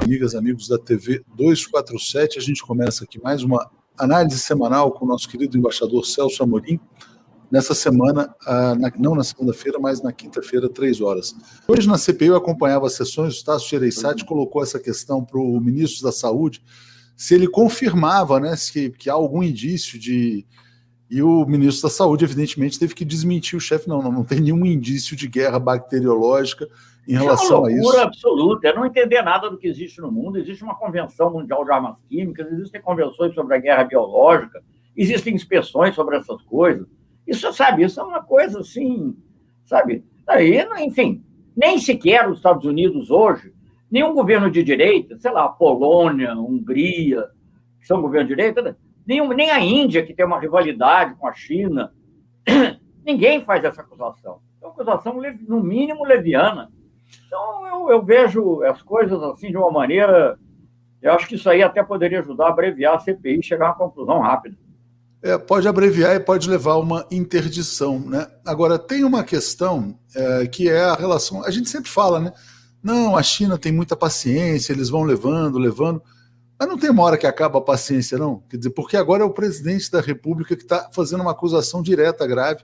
amigas, amigos da TV 247. A gente começa aqui mais uma análise semanal com o nosso querido embaixador Celso Amorim. Nessa semana, não na segunda-feira, mas na quinta-feira, 3h. Hoje, na CPI, eu acompanhava as sessões, o Tasso Gereissati colocou essa questão para o ministro da Saúde, se ele confirmava, né, que há algum indício de... E o ministro da Saúde, evidentemente, teve que desmentir o chefe. Não tem nenhum indício de guerra bacteriológica em relação a isso. É uma loucura absoluta, é não entender nada do que existe no mundo. Existe uma Convenção Mundial de Armas Químicas, existem convenções sobre a guerra biológica, existem inspeções sobre essas coisas. Isso, sabe, isso é uma coisa assim, sabe? Aí, enfim, nem sequer os Estados Unidos hoje, nenhum governo de direita, sei lá, Polônia, Hungria, que são governos de direita, nem a Índia, que tem uma rivalidade com a China, ninguém faz essa acusação. É uma acusação, no mínimo, leviana. Então, eu vejo as coisas assim de uma maneira... Eu acho que isso aí até poderia ajudar a abreviar a CPI e chegar a uma conclusão rápida. Pode abreviar e pode levar a uma interdição, né? Agora, tem uma questão que é a relação... A gente sempre fala, né? Não, a China tem muita paciência, eles vão levando... Mas não tem uma hora que acaba a paciência, não? Quer dizer, porque agora é o presidente da República que está fazendo uma acusação direta, grave.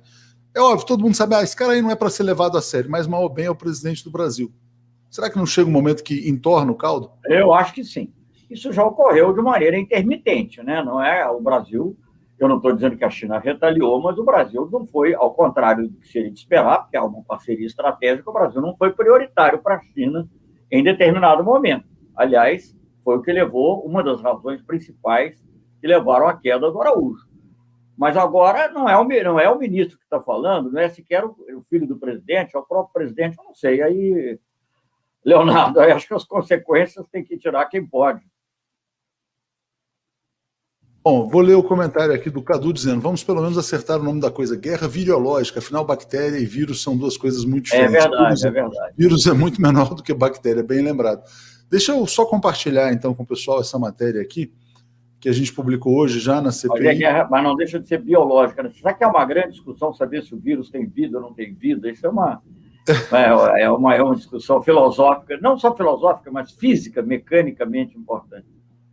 É óbvio, todo mundo sabe, esse cara aí não é para ser levado a sério, mas mal ou bem é o presidente do Brasil. Será que não chega um momento que entorna o caldo? Eu acho que sim. Isso já ocorreu de maneira intermitente, né? Não é o Brasil... Eu não estou dizendo que a China retaliou, mas o Brasil não foi, ao contrário do que seria de esperar, porque há uma parceria estratégica, o Brasil não foi prioritário para a China em determinado momento. Aliás, foi o que levou, uma das razões principais que levaram à queda do Araújo. Mas agora não é o ministro que está falando, não é sequer o filho do presidente, é o próprio presidente, eu não sei. Aí, Leonardo, eu acho que as consequências tem que tirar quem pode. Bom, vou ler o comentário aqui do Cadu dizendo: vamos pelo menos acertar o nome da coisa, guerra virológica, afinal bactéria e vírus são duas coisas muito diferentes. É verdade. Vírus é muito menor do que bactéria, bem lembrado. Deixa eu só compartilhar então com o pessoal essa matéria aqui, que a gente publicou hoje já na CPI. Mas não deixa de ser biológica, né? Será que é uma grande discussão saber se o vírus tem vida ou não tem vida? Isso é uma discussão filosófica, não só filosófica, mas física, mecanicamente importante.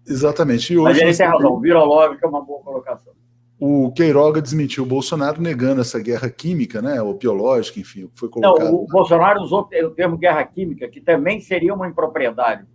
Exatamente. E hoje, mas ele tem razão, virológica é uma boa colocação. O Queiroga desmentiu o Bolsonaro negando essa guerra química, né, ou biológica, enfim, foi colocado. Não, o Bolsonaro usou o termo guerra química, que também seria uma impropriedade,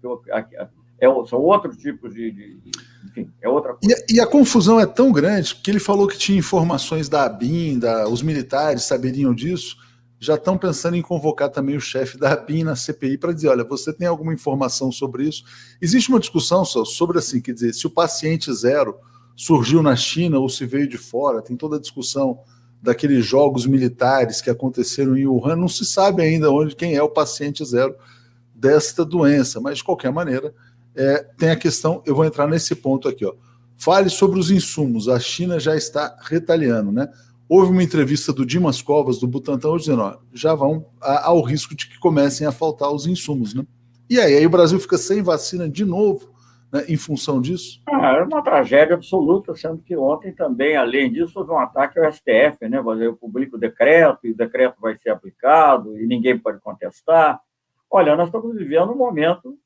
são outros tipos enfim, é outra coisa. E a confusão é tão grande que ele falou que tinha informações da ABIN, os militares saberiam disso, já estão pensando em convocar também o chefe da ABIN na CPI para dizer, olha, você tem alguma informação sobre isso? Existe uma discussão sobre assim, quer dizer, se o paciente zero surgiu na China ou se veio de fora, tem toda a discussão daqueles jogos militares que aconteceram em Wuhan, não se sabe ainda quem é o paciente zero desta doença, mas de qualquer maneira, tem a questão, eu vou entrar nesse ponto aqui, ó. Fale sobre os insumos, a China já está retaliando, né? Houve uma entrevista do Dimas Covas, do Butantan, dizendo, já vão ao risco de que comecem a faltar os insumos, né? E aí o Brasil fica sem vacina de novo, né, em função disso? É uma tragédia absoluta, sendo que ontem também, além disso, houve um ataque ao STF, né? Eu publico o decreto, e o decreto vai ser aplicado, e ninguém pode contestar. Olha, nós estamos vivendo um momento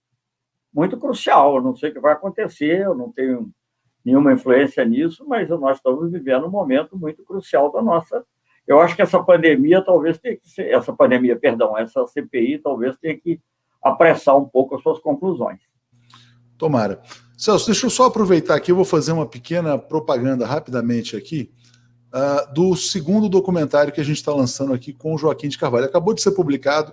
muito crucial, eu não sei o que vai acontecer, eu não tenho nenhuma influência nisso, mas nós estamos vivendo um momento muito crucial da nossa... Eu acho que essa pandemia talvez tenha que ser... essa CPI talvez tenha que apressar um pouco as suas conclusões. Tomara. Celso, deixa eu só aproveitar aqui, eu vou fazer uma pequena propaganda rapidamente aqui do segundo documentário que a gente está lançando aqui com o Joaquim de Carvalho. Acabou de ser publicado,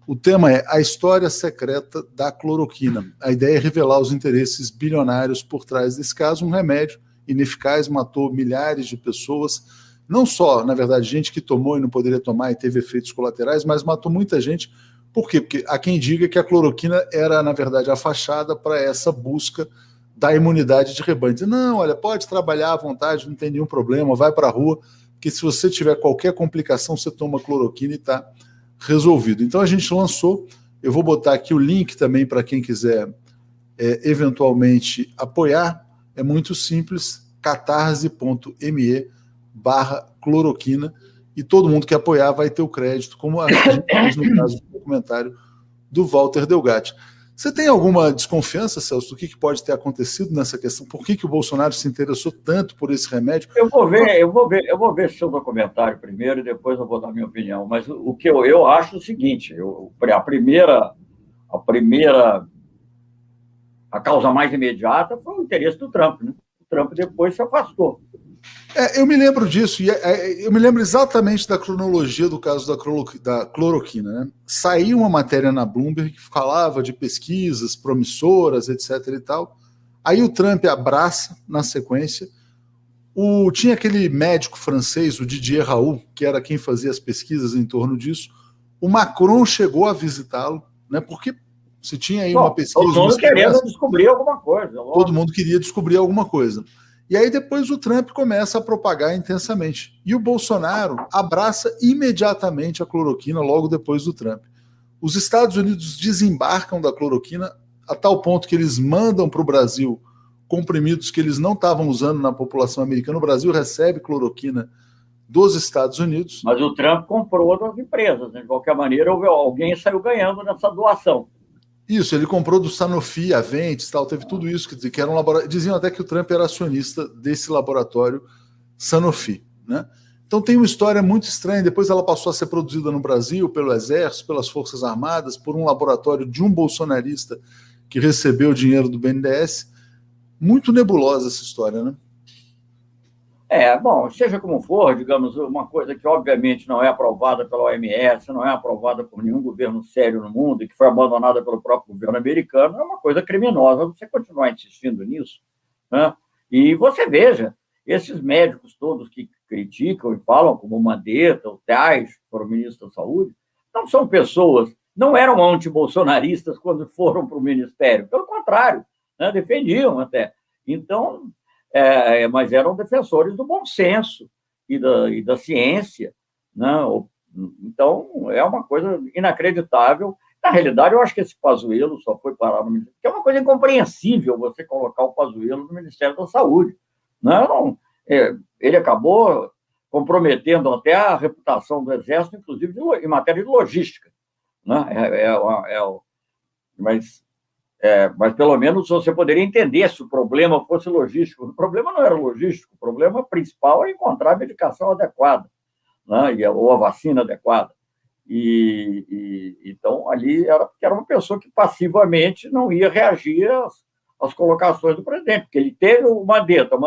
o tema é A História Secreta da Cloroquina. A ideia é revelar os interesses bilionários por trás desse caso. Um remédio ineficaz matou milhares de pessoas, não só, na verdade, gente que tomou e não poderia tomar e teve efeitos colaterais, mas matou muita gente. Por quê? Porque há quem diga que a cloroquina era, na verdade, a fachada para essa busca da imunidade de rebanho. Dizer, não, olha, pode trabalhar à vontade, não tem nenhum problema, vai para a rua, porque se você tiver qualquer complicação, você toma cloroquina e está resolvido. Então a gente lançou, eu vou botar aqui o link também para quem quiser eventualmente apoiar, é muito simples, catarse.me/cloroquina, e todo mundo que apoiar vai ter o crédito, como a gente fez no caso do documentário do Walter Delgatti. Você tem alguma desconfiança, Celso, do que pode ter acontecido nessa questão? Por que o Bolsonaro se interessou tanto por esse remédio? Eu vou ver seu documentário primeiro e depois eu vou dar minha opinião. Mas o que eu acho é o seguinte: a causa mais imediata foi o interesse do Trump, né? O Trump depois se afastou. Eu me lembro disso, e eu me lembro exatamente da cronologia do caso da cloroquina. Né? Saiu uma matéria na Bloomberg que falava de pesquisas promissoras, etc. e tal. Aí o Trump abraça na sequência. Tinha aquele médico francês, o Didier Raoult, que era quem fazia as pesquisas em torno disso. O Macron chegou a visitá-lo, né? Porque se tinha aí uma pesquisa... Todo mundo querendo descobrir alguma coisa. Todo mundo queria descobrir alguma coisa. E aí depois o Trump começa a propagar intensamente. E o Bolsonaro abraça imediatamente a cloroquina logo depois do Trump. Os Estados Unidos desembarcam da cloroquina a tal ponto que eles mandam para o Brasil comprimidos que eles não estavam usando na população americana. O Brasil recebe cloroquina dos Estados Unidos. Mas o Trump comprou das empresas, né? De qualquer maneira, alguém saiu ganhando nessa doação. Isso, ele comprou do Sanofi, Aventis, tal, teve tudo isso, que era um laboratório. Diziam até que o Trump era acionista desse laboratório Sanofi, né? Então tem uma história muito estranha. Depois ela passou a ser produzida no Brasil pelo Exército, pelas Forças Armadas, por um laboratório de um bolsonarista que recebeu o dinheiro do BNDES. Muito nebulosa essa história, né? Bom, seja como for, digamos, uma coisa que obviamente não é aprovada pela OMS, não é aprovada por nenhum governo sério no mundo e que foi abandonada pelo próprio governo americano, é uma coisa criminosa você continuar insistindo nisso, né? E você veja, esses médicos todos que criticam e falam, como o Mandetta, o Tais, que foram ministros da Saúde, não são pessoas, não eram antibolsonaristas quando foram para o ministério, pelo contrário, né, defendiam até. Então... mas eram defensores do bom senso e da ciência, né? Então, é uma coisa inacreditável. Na realidade, eu acho que esse Pazuello só foi parar no Ministério, porque é uma coisa incompreensível você colocar o Pazuello no Ministério da Saúde. Não, ele acabou comprometendo até a reputação do Exército, inclusive em matéria de logística. Né? Mas pelo menos você poderia entender se o problema fosse logístico. O problema não era logístico, o problema principal era encontrar a medicação adequada, né? Ou a vacina adequada. Então, ali era uma pessoa que passivamente não ia reagir às colocações do presidente, porque ele teve o Mandetta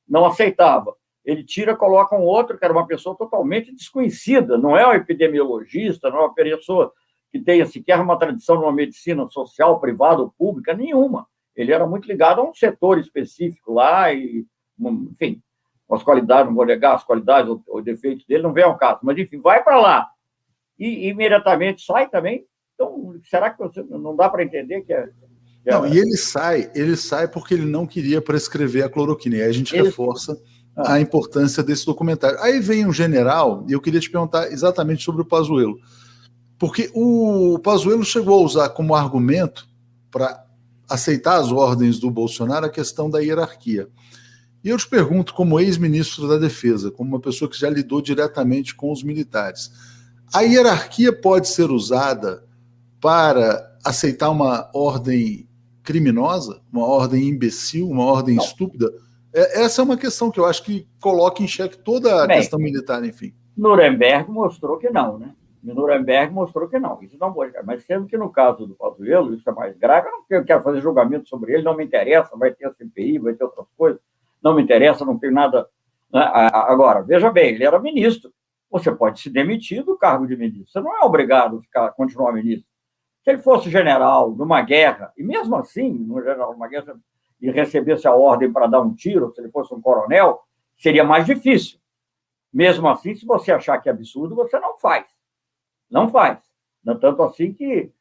não aceitava. Ele tira, coloca um outro, que era uma pessoa totalmente desconhecida, não é um epidemiologista, não é uma pessoa que tenha sequer uma tradição numa medicina social, privada ou pública, nenhuma. Ele era muito ligado a um setor específico lá, e, enfim, as qualidades, não vou negar as qualidades ou defeitos dele, não vem ao caso, mas, enfim, vai para lá e imediatamente sai também. Então, será que você não dá para entender que é... Não, e ele sai porque ele não queria prescrever a cloroquina, e aí a gente reforça a importância desse documentário. Aí vem um general, e eu queria te perguntar exatamente sobre o Pazuello. Porque o Pazuello chegou a usar como argumento para aceitar as ordens do Bolsonaro a questão da hierarquia. E eu te pergunto, como ex-ministro da Defesa, como uma pessoa que já lidou diretamente com os militares, a hierarquia pode ser usada para aceitar uma ordem criminosa, uma ordem imbecil, uma ordem estúpida? Essa é uma questão que eu acho que coloca em xeque toda a questão militar, enfim. Nuremberg mostrou que não, né? Nuremberg mostrou que não, isso não pode. Mas sendo que no caso do Pazuello, isso é mais grave, eu não quero fazer julgamento sobre ele, não me interessa, vai ter a CPI, vai ter outras coisas, não me interessa, não tenho nada. Né? Agora, veja bem, ele era ministro, você pode se demitir do cargo de ministro, você não é obrigado a continuar ministro. Se ele fosse general numa guerra, e mesmo assim, numa guerra, e recebesse a ordem para dar um tiro, se ele fosse um coronel, seria mais difícil. Mesmo assim, se você achar que é absurdo, você não faz. Não faz. Tanto assim que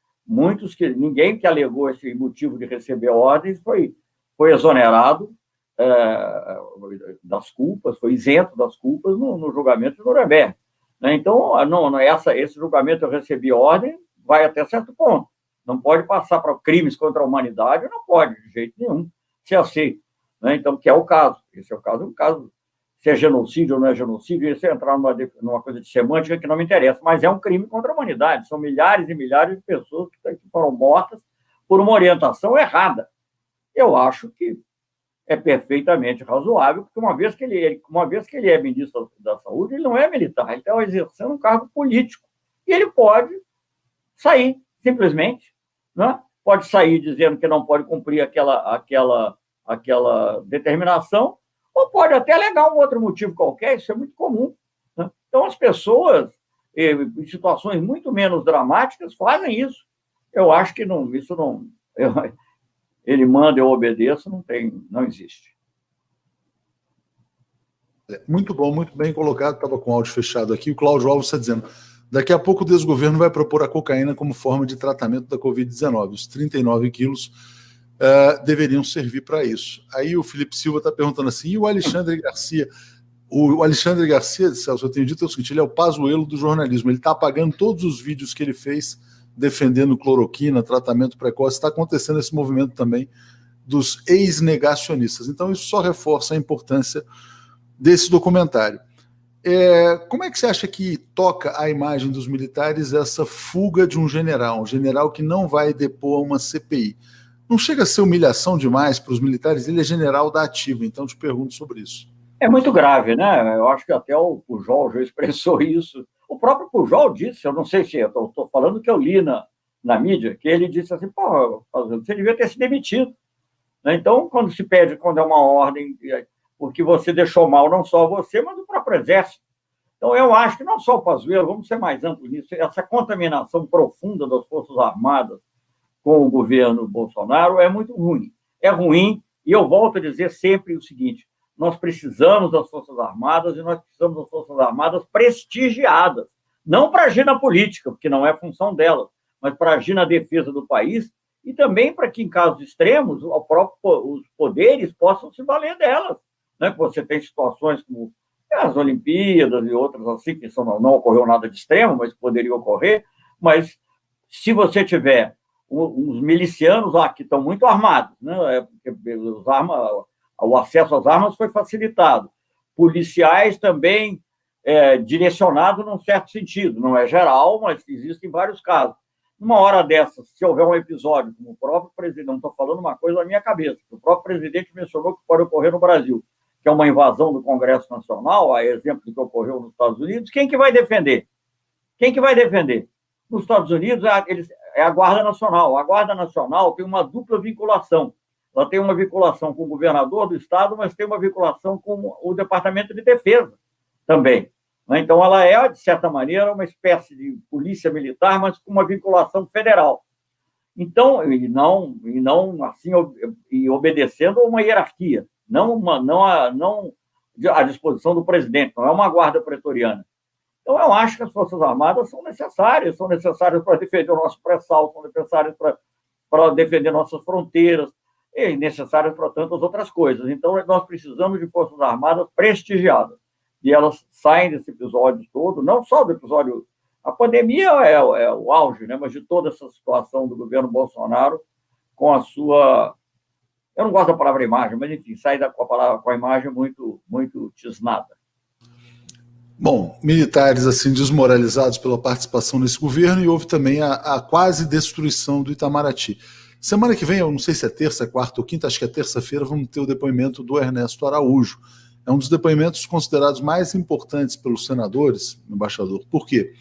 ninguém que alegou esse motivo de receber ordens foi exonerado das culpas, foi isento das culpas no julgamento de Nuremberg. Então, esse julgamento eu recebi ordem, vai até certo ponto. Não pode passar para crimes contra a humanidade, não pode, de jeito nenhum, se aceita. Então, que é o caso. Esse é o caso, se é genocídio ou não é genocídio, isso é entrar numa coisa de semântica que não me interessa, mas é um crime contra a humanidade. São milhares e milhares de pessoas que foram mortas por uma orientação errada. Eu acho que é perfeitamente razoável, porque uma vez que ele é ministro da Saúde, ele não é militar, ele está exercendo um cargo político. E ele pode sair, simplesmente, né? Pode sair dizendo que não pode cumprir aquela determinação, ou pode até alegar um outro motivo qualquer, isso é muito comum, né? Então, as pessoas, em situações muito menos dramáticas, fazem isso. Eu acho que não, isso não... ele manda, eu obedeço, não existe. Muito bom, muito bem colocado. Estava com o áudio fechado aqui. O Cláudio Alves está dizendo: daqui a pouco o desgoverno vai propor a cocaína como forma de tratamento da Covid-19. Os 39 quilos deveriam servir para isso. Aí o Felipe Silva está perguntando assim: e o Alexandre Garcia? O Alexandre Garcia, Celso, eu tenho dito o seguinte: ele é o Pazuello do jornalismo. Ele está apagando todos os vídeos que ele fez defendendo cloroquina, tratamento precoce. Está acontecendo esse movimento também dos ex-negacionistas. Então isso só reforça a importância desse documentário. Como é que você acha que toca a imagem dos militares essa fuga de um general que não vai depor uma CPI? Não chega a ser humilhação demais para os militares? Ele é general da ativa, então te pergunto sobre isso. É muito grave, né? Eu acho que até o Pujol já expressou isso. O próprio Pujol disse, eu não sei se estou falando que eu li na mídia, que ele disse assim: pô, você devia ter se demitido. Então, quando é uma ordem, porque você deixou mal não só você, mas o próprio Exército. Então, eu acho que não só o Pazuello, vamos ser mais amplos nisso, essa contaminação profunda das Forças Armadas com o governo Bolsonaro é muito ruim. É ruim, e eu volto a dizer sempre o seguinte: nós precisamos das Forças Armadas e nós precisamos das Forças Armadas prestigiadas, não para agir na política, porque não é função delas, mas para agir na defesa do país e também para que, em casos extremos, os poderes possam se valer delas. Né? Você tem situações como as Olimpíadas e outras assim, que não ocorreu nada de extremo, mas poderia ocorrer. Mas se você tiver uns milicianos lá que estão muito armados, né? O acesso às armas foi facilitado. Policiais também direcionados num certo sentido. Não é geral, mas existem vários casos. Numa hora dessas, se houver um episódio, como o próprio presidente, não estou falando uma coisa na minha cabeça, o próprio presidente mencionou que pode ocorrer no Brasil, que é uma invasão do Congresso Nacional, a exemplo do que ocorreu nos Estados Unidos, quem que vai defender? Quem que vai defender? Nos Estados Unidos é a Guarda Nacional. A Guarda Nacional tem uma dupla vinculação. Ela tem uma vinculação com o governador do estado, mas tem uma vinculação com o Departamento de Defesa também. Então, ela é, de certa maneira, uma espécie de polícia militar, mas com uma vinculação federal. Então, e não assim, e obedecendo a uma hierarquia, não à disposição do presidente, não é uma guarda pretoriana. Então, eu acho que as Forças Armadas são necessárias para defender o nosso pré-sal, são necessárias para defender nossas fronteiras, e necessárias para tantas outras coisas. Então, nós precisamos de Forças Armadas prestigiadas. E elas saem desse episódio todo, não só do episódio... A pandemia é o auge, né? Mas de toda essa situação do governo Bolsonaro com a sua... Eu não gosto da palavra imagem, mas, enfim, sai com a imagem muito, muito tisnada. Bom, militares assim desmoralizados pela participação nesse governo, e houve também a quase destruição do Itamaraty. Semana que vem, eu não sei se é terça, quarta ou quinta, acho que é terça-feira, vamos ter o depoimento do Ernesto Araújo. É um dos depoimentos considerados mais importantes pelos senadores, embaixador. Por quê?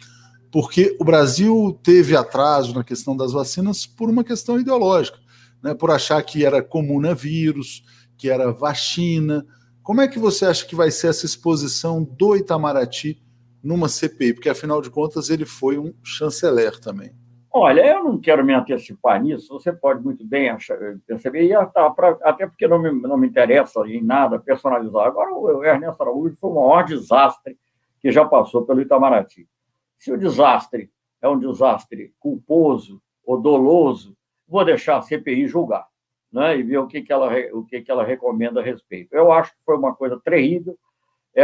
Porque o Brasil teve atraso na questão das vacinas por uma questão ideológica, né? Por achar que era comunavírus, que era vacina. Como é que você acha que vai ser essa exposição do Itamaraty numa CPI? Porque, afinal de contas, ele foi um chanceler também. Olha, eu não quero me antecipar nisso, você pode muito bem perceber, e até porque não me interessa em nada personalizar. Agora, o Ernesto Araújo foi o maior desastre que já passou pelo Itamaraty. Se o desastre é um desastre culposo ou doloso, vou deixar a CPI julgar, né, e ver o que ela recomenda a respeito. Eu acho que foi uma coisa terrível.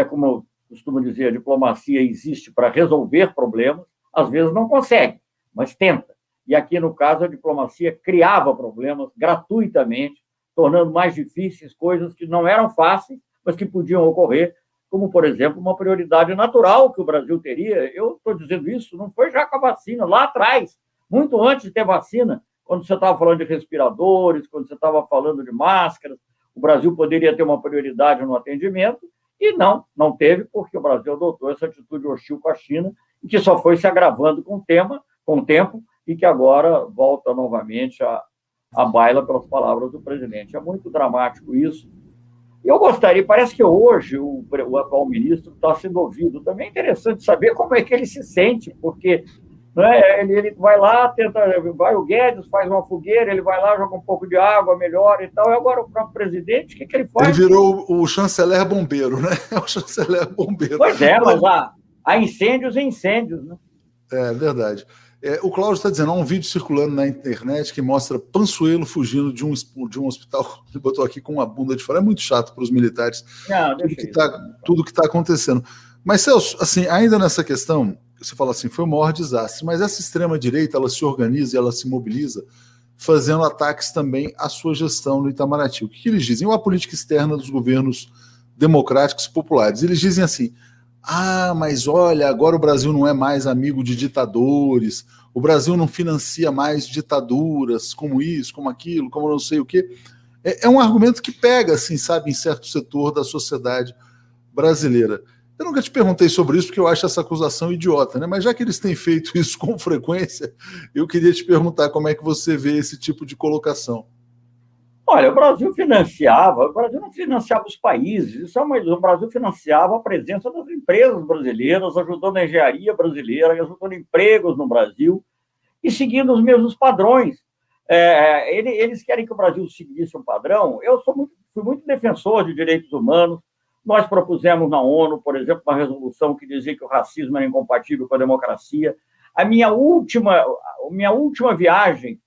Como eu costumo dizer, a diplomacia existe para resolver problemas, às vezes não consegue, mas tenta. E aqui, no caso, a diplomacia criava problemas gratuitamente, tornando mais difíceis coisas que não eram fáceis, mas que podiam ocorrer como, por exemplo, uma prioridade natural que o Brasil teria. Eu estou dizendo isso, não foi já com a vacina, lá atrás, muito antes de ter vacina, quando você estava falando de respiradores, quando você estava falando de máscaras, o Brasil poderia ter uma prioridade no atendimento, e não teve, porque o Brasil adotou essa atitude hostil com a China, e que só foi se agravando com o tempo, e que agora volta novamente à baila pelas palavras do presidente. É muito dramático isso. Eu gostaria, parece que hoje o atual ministro está sendo ouvido. Também é interessante saber como é que ele se sente, porque né, ele vai lá, vai o Guedes, faz uma fogueira, ele vai lá, joga um pouco de água, melhora e tal. E agora o próprio presidente, o que ele faz? Ele virou o chanceler bombeiro, né? É o chanceler bombeiro. Pois é, mas há incêndios e incêndios, né? É verdade. O Cláudio está dizendo, há um vídeo circulando na internet que mostra Panssuelo fugindo de um hospital, ele botou aqui com uma bunda de fora. É muito chato para os militares. Tudo que está acontecendo. Mas, Celso, assim, ainda nessa questão, você fala assim, foi o maior desastre, mas essa extrema-direita, ela se organiza e ela se mobiliza, fazendo ataques também à sua gestão no Itamaraty. O que eles dizem? A política externa dos governos democráticos populares. Eles dizem assim, mas olha, agora o Brasil não é mais amigo de ditadores, o Brasil não financia mais ditaduras, como isso, como aquilo, como não sei o quê. É um argumento que pega, assim, sabe, em certo setor da sociedade brasileira. Eu nunca te perguntei sobre isso, porque eu acho essa acusação idiota, né? Mas já que eles têm feito isso com frequência, eu queria te perguntar como é que você vê esse tipo de colocação. Olha, o Brasil não financiava os países, o Brasil financiava a presença das empresas brasileiras, ajudando a engenharia brasileira, ajudando empregos no Brasil e seguindo os mesmos padrões. Eles querem que o Brasil seguisse um padrão. Eu fui muito defensor de direitos humanos. Nós propusemos na ONU, por exemplo, uma resolução que dizia que o racismo era incompatível com a democracia. A minha última viagem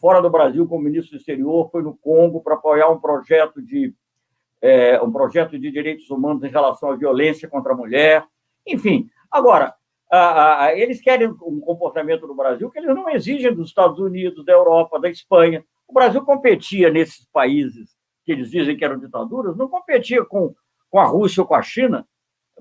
fora do Brasil como ministro do exterior foi no Congo para apoiar um projeto de direitos humanos em relação à violência contra a mulher. Enfim, agora, eles querem um comportamento no Brasil que eles não exigem dos Estados Unidos, da Europa, da Espanha. O Brasil competia nesses países que eles dizem que eram ditaduras, não competia com a Rússia ou com a China,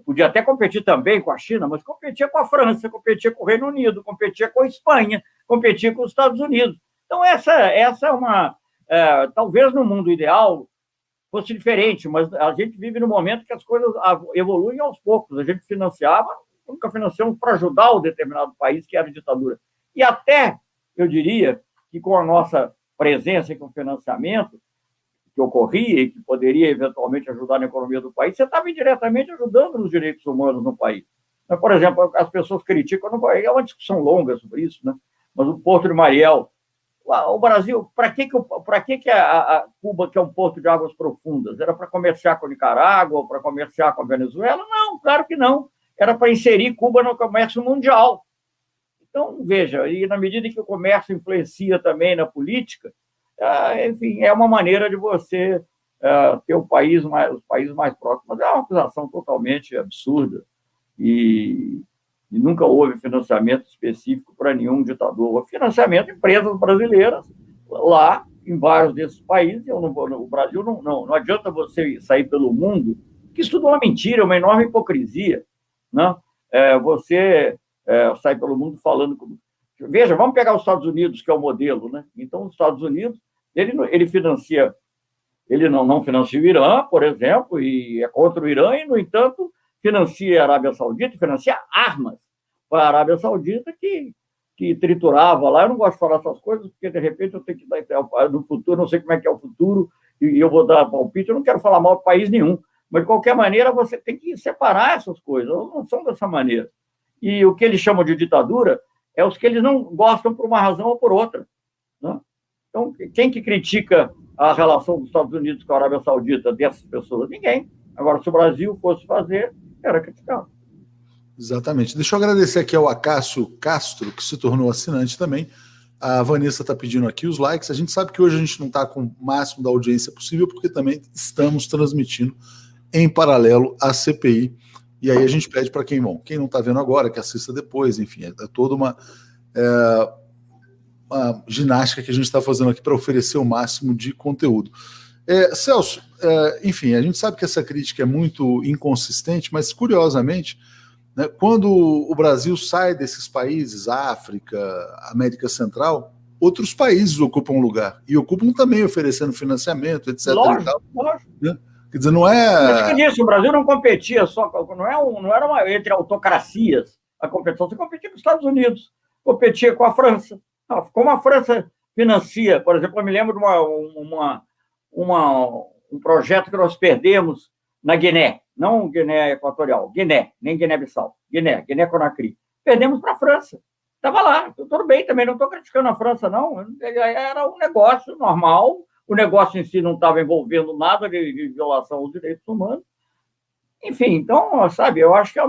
podia até competir também com a China, mas competia com a França, competia com o Reino Unido, competia com a Espanha, competia com os Estados Unidos. Então, essa é uma... talvez no mundo ideal fosse diferente, mas a gente vive num momento que as coisas evoluem aos poucos. A gente nunca financiamos para ajudar o determinado país que era ditadura. E até, eu diria, que com a nossa presença e com o financiamento que ocorria e que poderia eventualmente ajudar na economia do país, você estava indiretamente ajudando nos direitos humanos no país. Mas, por exemplo, as pessoas criticam, é uma discussão longa sobre isso, né? Mas o Porto de Mariel, o Brasil, para que a Cuba, que é um porto de águas profundas? Era para comerciar com a Nicarágua ou para comerciar com a Venezuela? Não, claro que não. Era para inserir Cuba no comércio mundial. Então, veja, e na medida em que o comércio influencia também na política, enfim, é uma maneira de você ter os países mais próximos. Mas é uma acusação totalmente absurda e nunca houve financiamento específico para nenhum ditador. Houve financiamento de empresas brasileiras lá em vários desses países. O Brasil não adianta você sair pelo mundo, que isso tudo é uma mentira, é uma enorme hipocrisia. Né? Você sai pelo mundo falando... Veja, vamos pegar os Estados Unidos, que é o modelo. Né? Então, os Estados Unidos, ele financia... Ele não financia o Irã, por exemplo, e é contra o Irã, e, no entanto, financia a Arábia Saudita, financia armas para a Arábia Saudita, que triturava lá. Eu não gosto de falar essas coisas, porque, de repente, eu tenho que dar no futuro, não sei como é que é o futuro, e eu vou dar palpite, eu não quero falar mal de país nenhum, mas, de qualquer maneira, você tem que separar essas coisas, elas não são dessa maneira. E o que eles chamam de ditadura é os que eles não gostam por uma razão ou por outra. Né? Então, quem que critica a relação dos Estados Unidos com a Arábia Saudita dessas pessoas? Ninguém. Agora, se o Brasil fosse fazer, era criticado. Exatamente. Deixa eu agradecer aqui ao Acácio Castro, que se tornou assinante também. A Vanessa está pedindo aqui os likes. A gente sabe que hoje a gente não está com o máximo da audiência possível, porque também estamos transmitindo em paralelo à CPI. E aí a gente pede para quem não está vendo agora, que assista depois. Enfim, é toda uma ginástica que a gente está fazendo aqui para oferecer o máximo de conteúdo. Celso, enfim, a gente sabe que essa crítica é muito inconsistente, mas curiosamente, né, quando o Brasil sai desses países, África, América Central, outros países ocupam lugar e ocupam também oferecendo financiamento, etc. Lógico, e tal, lógico. né? Quer dizer, não é. Mas que disso, o Brasil não competia só, não era entre autocracias a competição, você competia com os Estados Unidos, competia com a França. Como a França financia, por exemplo, eu me lembro de um projeto que nós perdemos na Guiné, não Guiné Equatorial, Guiné, nem Guiné-Bissau, Guiné-Conakry. Perdemos para a França. Estava lá, tudo bem também, não estou criticando a França, não. Era um negócio normal, o negócio em si não estava envolvendo nada de violação aos direitos humanos. Enfim, então, sabe, eu acho que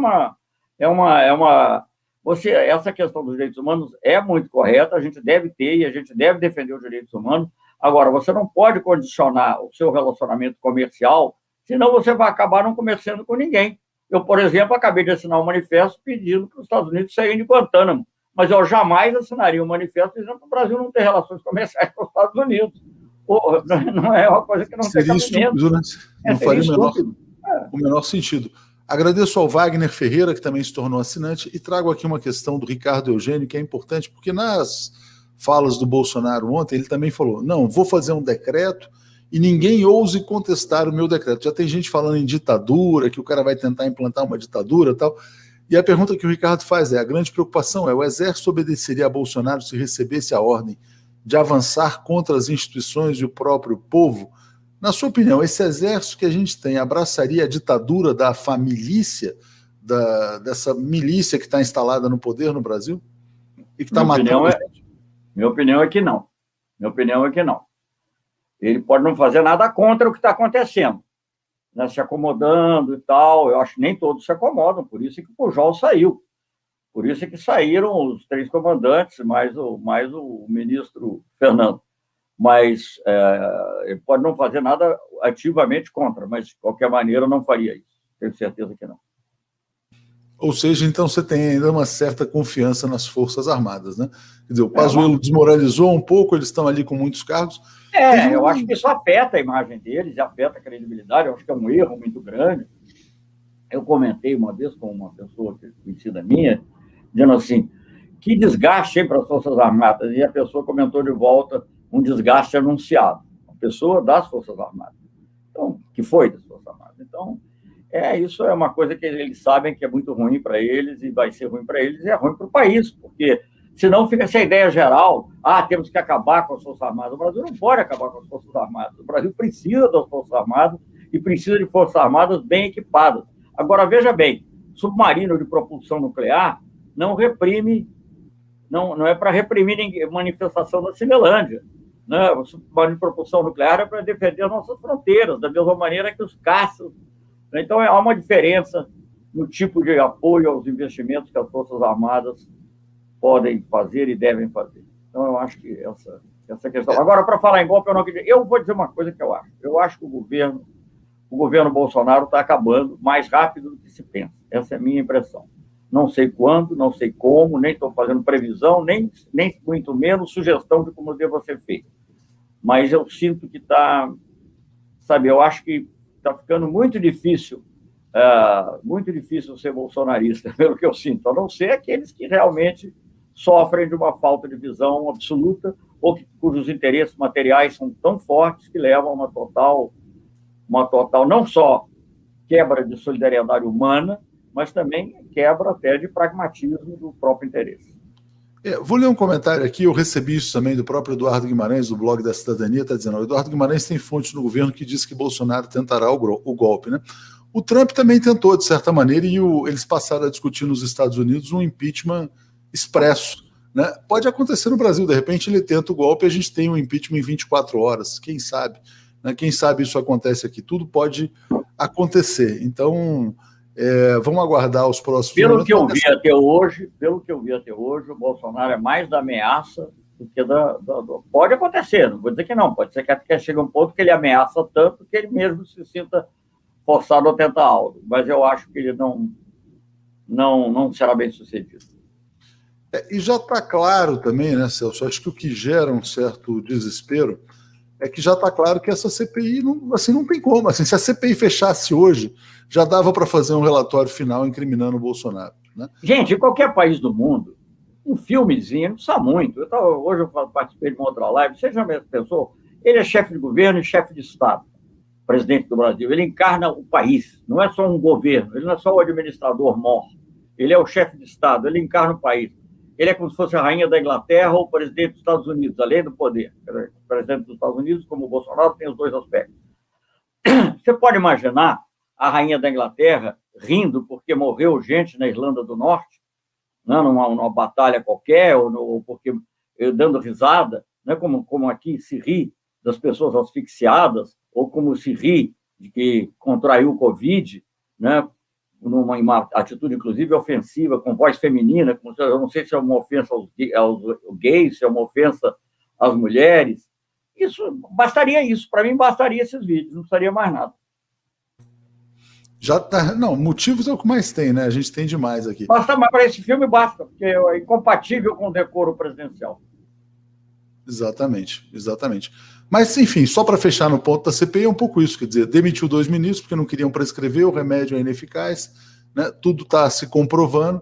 essa questão dos direitos humanos é muito correta, a gente deve ter e a gente deve defender os direitos humanos. Agora, você não pode condicionar o seu relacionamento comercial, senão você vai acabar não comerciando com ninguém. Eu, por exemplo, acabei de assinar um manifesto pedindo para os Estados Unidos saírem de Guantánamo, mas eu jamais assinaria um manifesto dizendo que o Brasil não tem relações comerciais com os Estados Unidos. Pô, não é uma coisa que não tem cabimento. Né? Não faria o menor sentido. Agradeço ao Wagner Ferreira, que também se tornou assinante, e trago aqui uma questão do Ricardo Eugênio, que é importante, porque nas falas do Bolsonaro ontem, ele também falou, não, vou fazer um decreto e ninguém ouse contestar o meu decreto. Já tem gente falando em ditadura, que o cara vai tentar implantar uma ditadura e tal. E a pergunta que o Ricardo faz a grande preocupação é, o Exército obedeceria a Bolsonaro se recebesse a ordem de avançar contra as instituições e o próprio povo? Na sua opinião, esse exército que a gente tem abraçaria a ditadura da familícia, dessa milícia que está instalada no poder no Brasil? E que está matando a gente? Minha opinião é que não. Ele pode não fazer nada contra o que está acontecendo, né, se acomodando e tal. Eu acho que nem todos se acomodam, por isso que o Pujol saiu. Por isso que saíram os 3 comandantes, mais o ministro Fernando. Mas ele pode não fazer nada ativamente contra, mas de qualquer maneira não faria isso. Tenho certeza que não. Ou seja, então você tem ainda uma certa confiança nas Forças Armadas, né? Quer dizer, o Pazuello desmoralizou um pouco, eles estão ali com muitos cargos. Eu acho que isso afeta a imagem deles, afeta a credibilidade, eu acho que é um erro muito grande. Eu comentei uma vez com uma pessoa conhecida minha, dizendo assim, que desgaste para as Forças Armadas, e a pessoa comentou de volta um desgaste anunciado, uma pessoa das Forças Armadas, então, que foi das Forças Armadas. Então, isso é uma coisa que eles sabem que é muito ruim para eles, e vai ser ruim para eles, e é ruim para o país, porque senão fica essa ideia geral, temos que acabar com as Forças Armadas. O Brasil não pode acabar com as Forças Armadas. O Brasil precisa das Forças Armadas e precisa de Forças Armadas bem equipadas. Agora, veja bem, submarino de propulsão nuclear não reprime, não é para reprimir manifestação da Cinelândia. Né? O submarino de propulsão nuclear é para defender as nossas fronteiras, da mesma maneira que os caças. Então, há uma diferença no tipo de apoio aos investimentos que as Forças Armadas podem fazer e devem fazer. Então, eu acho que essa questão... Agora, para falar em golpe, eu vou dizer uma coisa que eu acho. Eu acho que o governo Bolsonaro está acabando mais rápido do que se pensa. Essa é a minha impressão. Não sei quando, não sei como, nem estou fazendo previsão, nem muito menos sugestão de como deva ser feito. Mas eu sinto que está... Sabe, eu acho que está ficando muito difícil ser bolsonarista, pelo que eu sinto, a não ser aqueles que realmente sofrem de uma falta de visão absoluta ou cujos interesses materiais são tão fortes que levam a uma total não só quebra de solidariedade humana, mas também quebra até de pragmatismo do próprio interesse. Vou ler um comentário aqui, eu recebi isso também do próprio Eduardo Guimarães, do blog da Cidadania, está dizendo, o Eduardo Guimarães tem fontes no governo que diz que Bolsonaro tentará o golpe, né? O Trump também tentou, de certa maneira, e eles passaram a discutir nos Estados Unidos um impeachment expresso, né? Pode acontecer no Brasil, de repente ele tenta o golpe e a gente tem um impeachment em 24 horas, quem sabe? Né? Quem sabe isso acontece aqui, tudo pode acontecer. Então, vamos aguardar os próximos momentos. Pelo que eu vi até hoje, o Bolsonaro é mais da ameaça do que Pode acontecer, não vou dizer que não, pode ser que até chegue um ponto que ele ameaça tanto que ele mesmo se sinta forçado a tentar algo, mas eu acho que ele não será bem sucedido. E já está claro também, né, Celso? Acho que o que gera um certo desespero é que já está claro que essa CPI não tem como. Assim, se a CPI fechasse hoje, já dava para fazer um relatório final incriminando o Bolsonaro. Né? Gente, em qualquer país do mundo, um filmezinho não precisa muito. Hoje eu participei de uma outra live, você já pensou? Ele é chefe de governo e chefe de Estado, presidente do Brasil. Ele encarna o país, não é só um governo, ele não é só o administrador mor, ele é o chefe de Estado, ele encarna o país. Ele é como se fosse a rainha da Inglaterra ou o presidente dos Estados Unidos, além do poder. O presidente dos Estados Unidos, como o Bolsonaro, tem os dois aspectos. Você pode imaginar a rainha da Inglaterra rindo porque morreu gente na Irlanda do Norte, né, numa batalha qualquer, ou porque dando risada, né, como aqui se ri das pessoas asfixiadas, ou como se ri de que contraiu o Covid, né, numa atitude, inclusive, ofensiva, com voz feminina, eu não sei se é uma ofensa aos gays, se é uma ofensa às mulheres. Bastaria isso. Para mim, bastaria esses vídeos, não precisaria mais nada. Já tá, não, motivos é o que mais tem, né? A gente tem demais aqui. Basta, mas para esse filme basta, porque é incompatível com o decoro presidencial. Exatamente, exatamente. Mas, enfim, só para fechar no ponto da CPI, é um pouco isso, quer dizer, demitiu 2 ministros porque não queriam prescrever, o remédio é ineficaz, né? Tudo está se comprovando,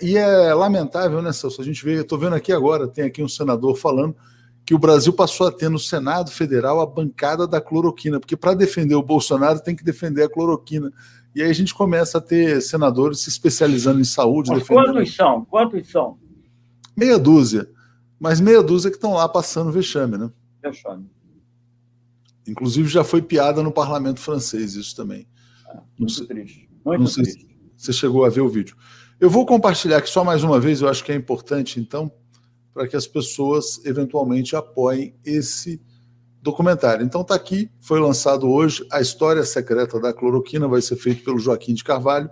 e é lamentável, né, Celso? A gente vê, eu estou vendo aqui agora, tem aqui um senador falando que o Brasil passou a ter no Senado Federal a bancada da cloroquina, porque para defender o Bolsonaro tem que defender a cloroquina. E aí a gente começa a ter senadores se especializando em saúde. Mas quantos são? Quantos são? Meia dúzia. Mas meia dúzia que estão lá passando vexame, né? Vexame. Inclusive já foi piada no parlamento francês isso também. Muito triste. Muito triste. Você chegou a ver o vídeo. Eu vou compartilhar aqui só mais uma vez, eu acho que é importante, então, para que as pessoas eventualmente apoiem esse documentário. Então está aqui, foi lançado hoje, A História Secreta da Cloroquina, vai ser feito pelo Joaquim de Carvalho.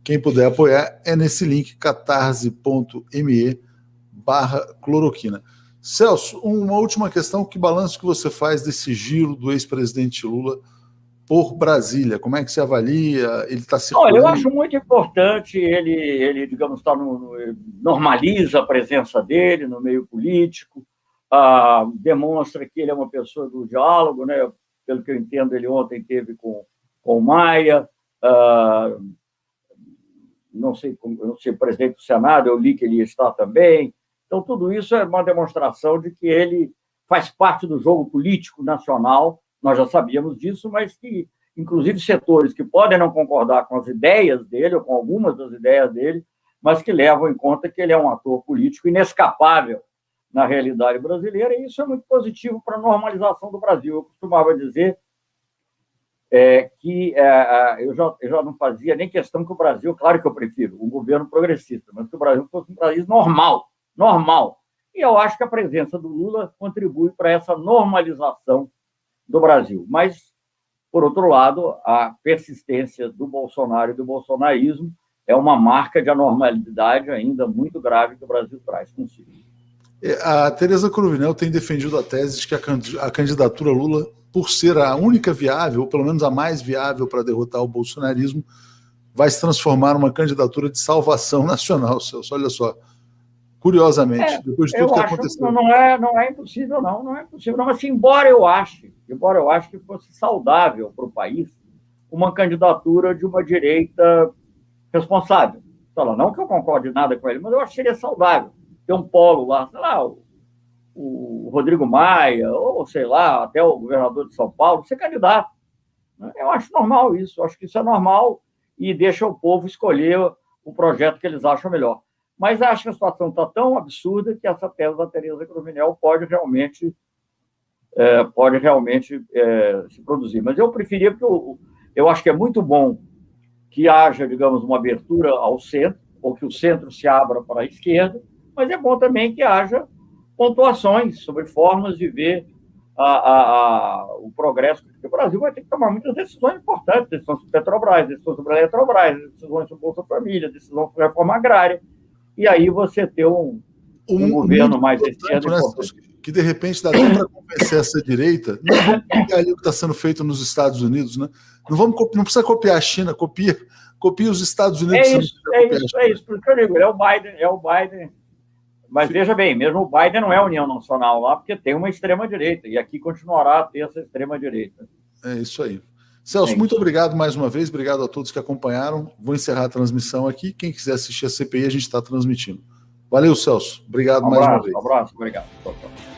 Quem puder apoiar é nesse link, catarse.me/cloroquina. Celso, uma última questão, que balanço que você faz desse giro do ex-presidente Lula por Brasília? Como é que você avalia? Ele está circulando? Olha, eu acho muito importante, ele digamos, normaliza a presença dele no meio político, demonstra que ele é uma pessoa do diálogo, né? Pelo que eu entendo, ele ontem teve com o Maia, não sei, o presidente do Senado, eu li que ele ia estar também. Então, tudo isso é uma demonstração de que ele faz parte do jogo político nacional, nós já sabíamos disso, mas que, inclusive, setores que podem não concordar com as ideias dele, ou com algumas das ideias dele, mas que levam em conta que ele é um ator político inescapável na realidade brasileira, e isso é muito positivo para a normalização do Brasil. Eu costumava dizer que eu já não fazia nem questão que o Brasil, claro que eu prefiro um governo progressista, mas que o Brasil fosse um país normal. E eu acho que a presença do Lula contribui para essa normalização do Brasil. Mas, por outro lado, a persistência do Bolsonaro e do bolsonarismo é uma marca de anormalidade ainda muito grave que o Brasil traz consigo. A Tereza Cruvinel tem defendido a tese de que a candidatura Lula, por ser a única viável, ou pelo menos a mais viável para derrotar o bolsonarismo, vai se transformar numa candidatura de salvação nacional, Celso. Olha só. Curiosamente, depois de tudo que aconteceu. Não é impossível, não é impossível. Não, mas, embora eu ache que fosse saudável para o país uma candidatura de uma direita responsável. Não que eu concorde nada com ele, mas eu acho que seria saudável ter um polo lá, sei lá, o Rodrigo Maia, ou sei lá, até o governador de São Paulo, ser candidato. Eu acho normal isso, eu acho que isso é normal e deixa o povo escolher o projeto que eles acham melhor. Mas acho que a situação está tão absurda que essa tese da Tereza Cruvinel pode realmente se produzir. Mas eu preferia, porque eu acho que é muito bom que haja, digamos, uma abertura ao centro, ou que o centro se abra para a esquerda, mas é bom também que haja pontuações sobre formas de ver o progresso. Porque o Brasil vai ter que tomar muitas decisões importantes, decisões sobre Petrobras, decisões sobre a Eletrobras, decisões sobre Bolsa Família, decisões sobre reforma agrária. E aí você ter um governo mais esquerdo, né, que de repente dá até para convencer essa direita. Não vamos copiar ali o que está sendo feito nos Estados Unidos, né? Não precisa copiar a China, copia os Estados Unidos. É isso. Por isso que eu digo, é o Biden Mas veja bem, mesmo o Biden não é a União Nacional lá, porque tem uma extrema-direita, e aqui continuará a ter essa extrema-direita. É isso aí. Celso, muito obrigado mais uma vez, obrigado a todos que acompanharam. Vou encerrar a transmissão aqui. Quem quiser assistir a CPI, a gente está transmitindo. Valeu, Celso. Obrigado mais uma vez. Um abraço, obrigado. Tchau, tchau.